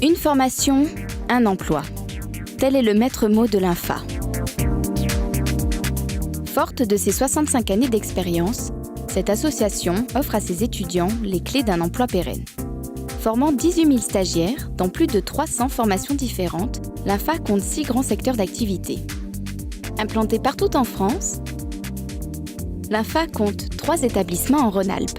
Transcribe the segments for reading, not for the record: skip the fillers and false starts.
Une formation, un emploi. Tel est le maître mot de l'INFA. Forte de ses 65 années d'expérience, cette association offre à ses étudiants les clés d'un emploi pérenne. Formant 18 000 stagiaires dans plus de 300 formations différentes, l'INFA compte 6 grands secteurs d'activité. Implantée partout en France, l'INFA compte 3 établissements en Rhône-Alpes.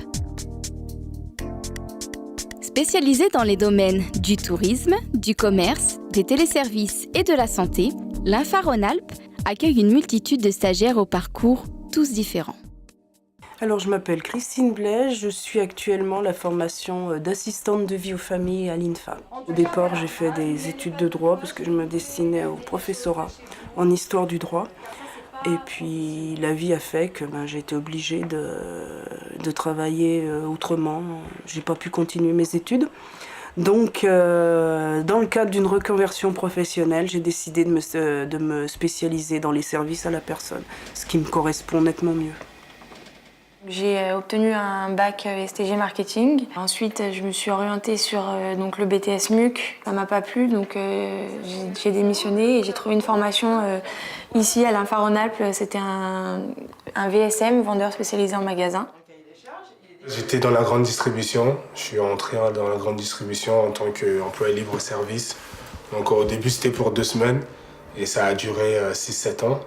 Spécialisée dans les domaines du tourisme, du commerce, des téléservices et de la santé, l'INFA Rhône-Alpes accueille une multitude de stagiaires au parcours tous différents. Alors, je m'appelle Christine Blaise, je suis actuellement la formation d'assistante de vie aux familles à l'INFA. Au départ, j'ai fait des études de droit parce que je me destinais au professorat en histoire du droit. Et puis, la vie a fait que j'ai été obligée de travailler autrement. J'ai pas pu continuer mes études. Donc, dans le cadre d'une reconversion professionnelle, j'ai décidé de me spécialiser dans les services à la personne, ce qui me correspond nettement mieux. J'ai obtenu un bac STG marketing. Ensuite, je me suis orientée sur le BTS MUC. Ça m'a pas plu, donc j'ai démissionné et j'ai trouvé une formation ici à l'INFA Rhône-Alpes. C'était un VSM, vendeur spécialisé en magasin. J'étais dans la grande distribution. Je suis entré dans la grande distribution en tant qu'employé libre-service. Donc au début, c'était pour 2 semaines et ça a duré 6-7 ans.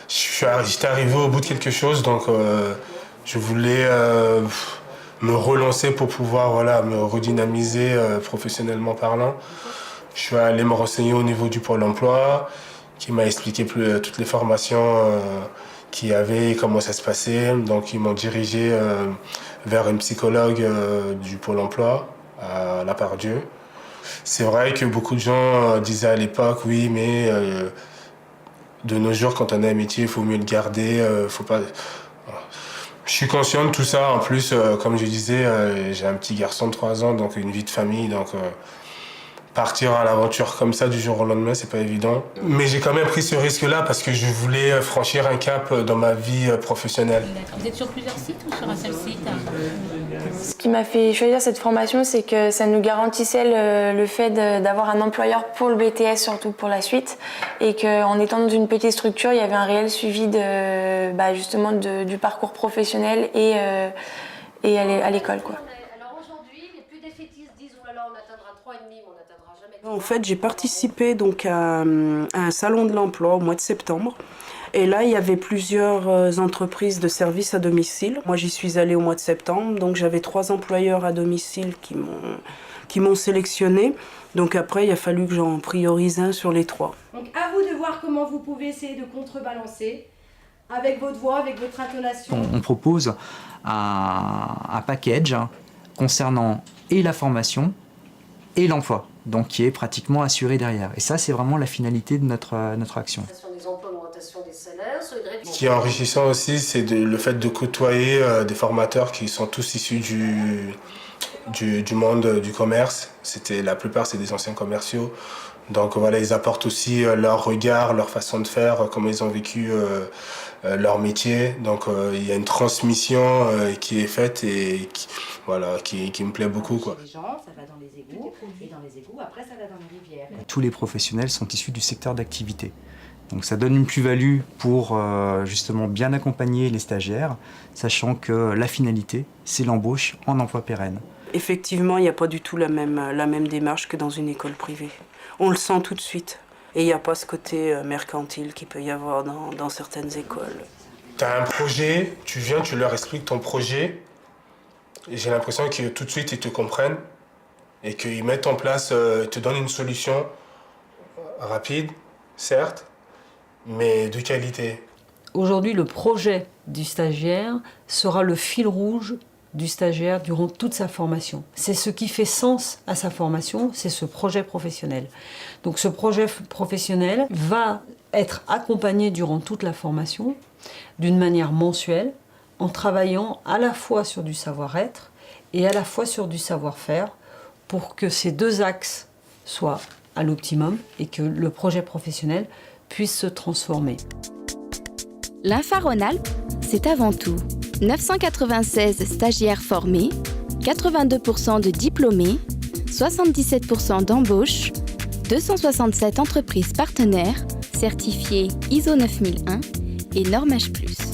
J'étais arrivé au bout de quelque chose, donc je voulais me relancer pour pouvoir me redynamiser professionnellement parlant. Je suis allé me renseigner au niveau du Pôle emploi, qui m'a expliqué toutes les formations qu'il y avait, comment ça se passait. Donc ils m'ont dirigé vers une psychologue du Pôle emploi, à La Part-Dieu. C'est vrai que beaucoup de gens disaient à l'époque, oui, mais de nos jours, quand on a un métier, il faut mieux le garder, faut pas... Je suis conscient de tout ça. En plus, comme je disais, j'ai un petit garçon de 3 ans, donc une vie de famille. Donc partir à l'aventure comme ça du jour au lendemain, c'est pas évident. Mais j'ai quand même pris ce risque-là parce que je voulais franchir un cap dans ma vie professionnelle. Vous êtes sur plusieurs sites ou sur un seul site ? Ce qui m'a fait choisir cette formation, c'est que ça nous garantissait le fait d'avoir un employeur pour le BTS, surtout pour la suite, et qu'en étant dans une petite structure, il y avait un réel suivi du parcours professionnel et à l'école, quoi. Alors aujourd'hui, les plus défaitistes disent « Oh là là, on atteindra 3,5, mais on n'atteindra jamais ». En fait, j'ai participé donc à un salon de l'emploi au mois de septembre. Et là, il y avait plusieurs entreprises de services à domicile. Moi, j'y suis allée au mois de septembre, donc j'avais 3 employeurs à domicile qui m'ont sélectionnée. Donc après, il a fallu que j'en priorise un sur les 3. Donc à vous de voir comment vous pouvez essayer de contrebalancer avec votre voix, avec votre intonation. On propose un package concernant et la formation et l'emploi, donc qui est pratiquement assuré derrière. Et ça, c'est vraiment la finalité de notre action. Ce qui est enrichissant aussi, c'est le fait de côtoyer des formateurs qui sont tous issus du monde du commerce. La plupart, c'est des anciens commerciaux. Donc voilà, ils apportent aussi leur regard, leur façon de faire, comment ils ont vécu leur métier. Donc il y a une transmission qui est faite et qui me plaît beaucoup, quoi. Les gens, ça va dans les égouts, et dans les égouts, après ça va dans les rivières. Tous les professionnels sont issus du secteur d'activité. Donc ça donne une plus-value pour justement bien accompagner les stagiaires, sachant que la finalité, c'est l'embauche en emploi pérenne. Effectivement, il n'y a pas du tout la même démarche que dans une école privée. On le sent tout de suite. Et il n'y a pas ce côté mercantile qu'il peut y avoir dans certaines écoles. Tu as un projet, tu viens, tu leur expliques ton projet. Et j'ai l'impression que tout de suite, ils te comprennent et qu'ils mettent en place, te donnent une solution rapide, certes, mais de qualité. Aujourd'hui, le projet du stagiaire sera le fil rouge du stagiaire durant toute sa formation. C'est ce qui fait sens à sa formation, c'est ce projet professionnel. Donc ce projet professionnel va être accompagné durant toute la formation d'une manière mensuelle, en travaillant à la fois sur du savoir-être et à la fois sur du savoir-faire pour que ces 2 axes soient à l'optimum et que le projet professionnel puisse se transformer. L'INFA Rhône-Alpes, c'est avant tout 996 stagiaires formés, 82% de diplômés, 77% d'embauches, 267 entreprises partenaires certifiées ISO 9001 et Norme H+.